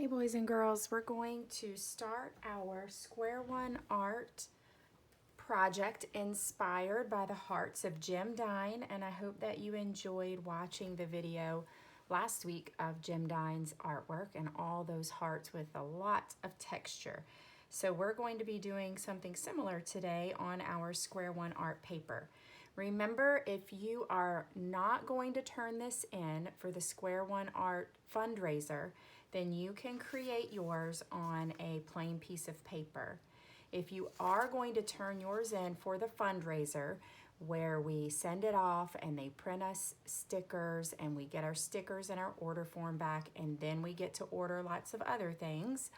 Hey boys and girls, we're going to start our Square One art project inspired by the hearts of Jim Dine, and I hope that you enjoyed watching the video last week of Jim Dine's artwork and all those hearts with a lot of texture. So we're going to be doing something similar today on our Square One art paper. Remember, if you are not going to turn this in for the Square One art fundraiser, then you can create yours on a plain piece of paper. If you are going to turn yours in for the fundraiser, where we send it off and they print us stickers and we get our stickers and our order form back, and then we get to order lots of other things.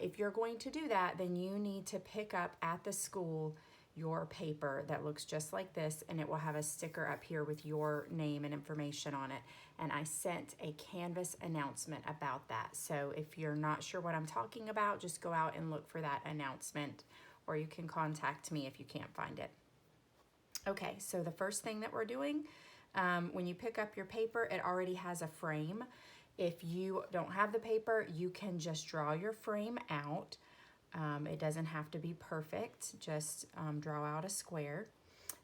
If you're going to do that, then you need to pick up at the school your paper that looks just like this, and it will have a sticker up here with your name and information on it. And I sent a Canvas announcement about that. So if you're not sure what I'm talking about, just go out and look for that announcement, or you can contact me if you can't find it. Okay, so the first thing that we're doing, when you pick up your paper, it already has a frame. If you don't have the paper, you can just draw your frame out. It doesn't have to be perfect, just draw out a square.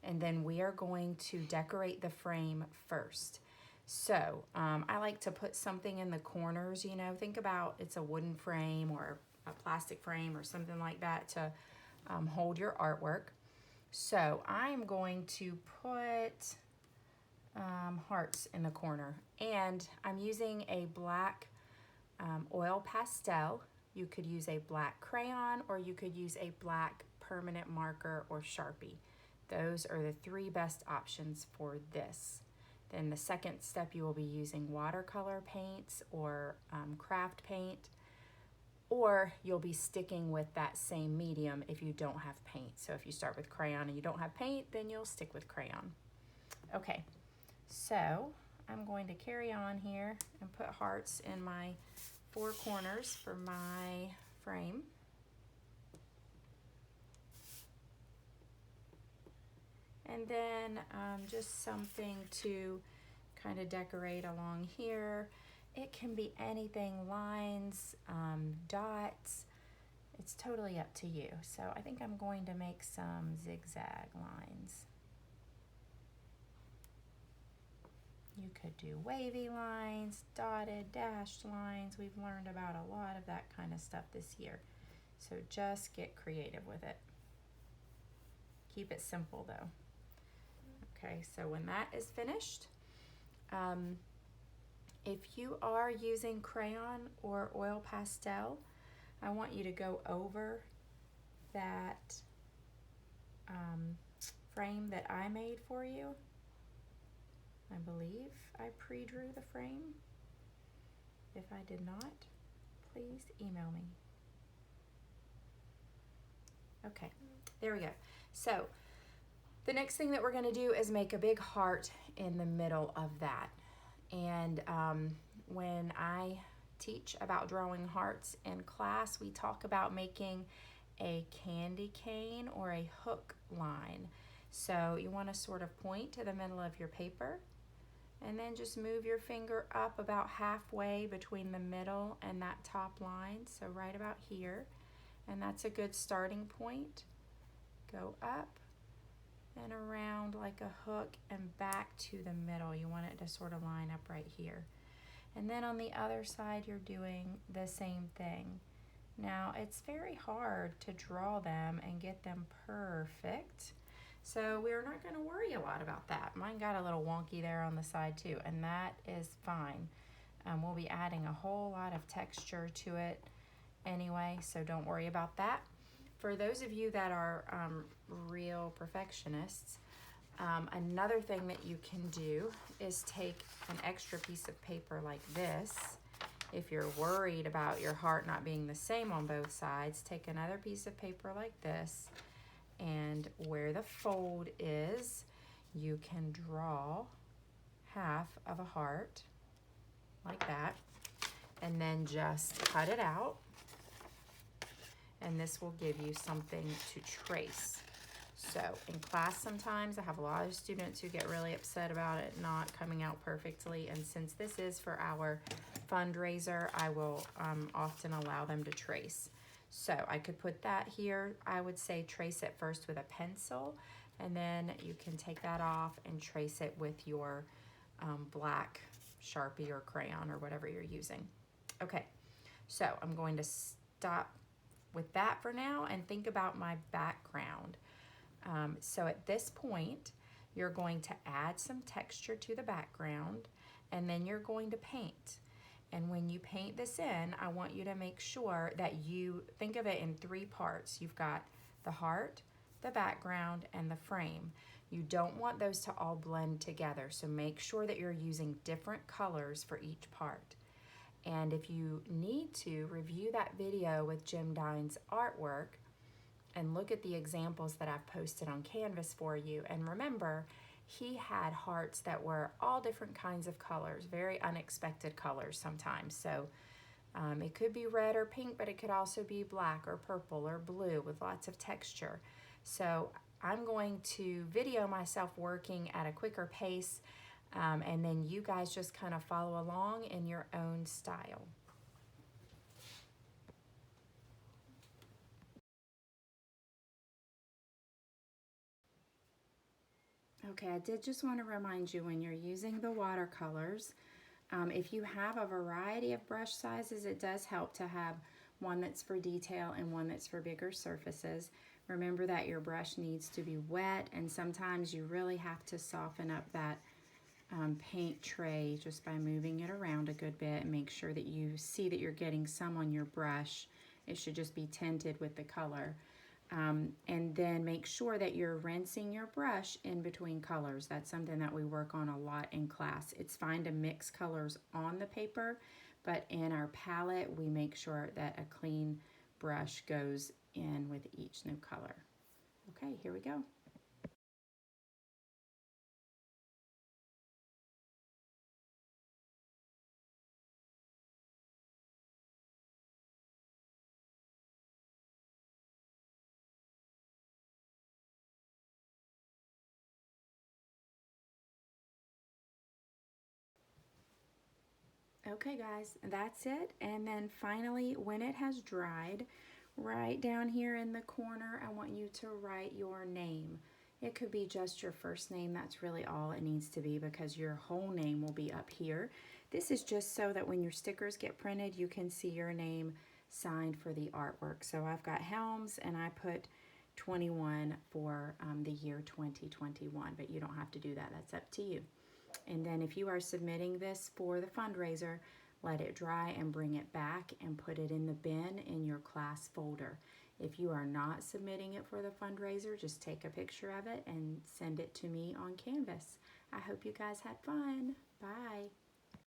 And then we are going to decorate the frame first. So I like to put something in the corners, you know, think about it's a wooden frame or a plastic frame or something like that to hold your artwork. So I'm going to put hearts in the corner, and I'm using a black oil pastel. You could use a black crayon, or you could use a black permanent marker or Sharpie. Those are the three best options for this. Then the second step, you will be using watercolor paints or craft paint, or you'll be sticking with that same medium if you don't have paint. So if you start with crayon and you don't have paint, then you'll stick with crayon. Okay, so I'm going to carry on here and put hearts in my four corners for my frame. And then just something to kind of decorate along here. It can be anything, lines, dots. It's totally up to you. So I think I'm going to make some zigzag lines. You could do wavy lines, dotted, dashed lines. We've learned about a lot of that kind of stuff this year. So just get creative with it. Keep it simple though. Okay, so when that is finished, if you are using crayon or oil pastel, I want you to go over that frame that I made for you. I believe I pre-drew the frame. If I did not, please email me. Okay, there we go. So the next thing that we're going to do is make a big heart in the middle of that. And when I teach about drawing hearts in class, we talk about making a candy cane or a hook line. So you want to sort of point to the middle of your paper, and then just move your finger up about halfway between the middle and that top line, so right about here. And that's a good starting point. Go up and around like a hook and back to the middle. You want it to sort of line up right here. And then on the other side, you're doing the same thing. Now, it's very hard to draw them and get them perfect, so we're not going to worry a lot about that. Mine got a little wonky there on the side too, and that is fine. We'll be adding a whole lot of texture to it anyway, so don't worry about that. For those of you that are real perfectionists, another thing that you can do is take an extra piece of paper like this. If you're worried about your heart not being the same on both sides, take another piece of paper like this, and where the fold is, you can draw half of a heart like that, and then just cut it out, and this will give you something to trace. So in class sometimes I have a lot of students who get really upset about it not coming out perfectly, and since this is for our fundraiser, I will often allow them to trace. So I could put that here. I would say trace it first with a pencil, and then you can take that off and trace it with your black Sharpie or crayon or whatever you're using. Okay, so I'm going to stop with that for now and think about my background. So at this point, you're going to add some texture to the background, and then you're going to paint. And when you paint this in, I want you to make sure that you think of it in 3 parts. You've got the heart, the background, and the frame. You don't want those to all blend together, so make sure that you're using different colors for each part. And if you need to, review that video with Jim Dine's artwork and look at the examples that I've posted on Canvas for you. And remember, he had hearts that were all different kinds of colors, very unexpected colors sometimes. So it could be red or pink, but it could also be black or purple or blue with lots of texture. So I'm going to video myself working at a quicker pace, and then you guys just kind of follow along in your own style. Okay, I did just want to remind you, when you're using the watercolors, if you have a variety of brush sizes, it does help to have one that's for detail and one that's for bigger surfaces. Remember that your brush needs to be wet, and sometimes you really have to soften up that paint tray just by moving it around a good bit, and make sure that you see that you're getting some on your brush. It should just be tinted with the color. And then make sure that you're rinsing your brush in between colors. That's something that we work on a lot in class. It's fine to mix colors on the paper, but in our palette, we make sure that a clean brush goes in with each new color. Okay, here we go. Okay guys, that's it. And then finally, when it has dried, right down here in the corner, I want you to write your name. It could be just your first name. That's really all it needs to be, because your whole name will be up here. This is just so that when your stickers get printed, you can see your name signed for the artwork. So I've got Helms, and I put 21 for the year 2021, but you don't have to do that. That's up to you. And then if you are submitting this for the fundraiser, let it dry and bring it back and put it in the bin in your class folder. If you are not submitting it for the fundraiser, just take a picture of it and send it to me on Canvas. I hope you guys had fun. Bye.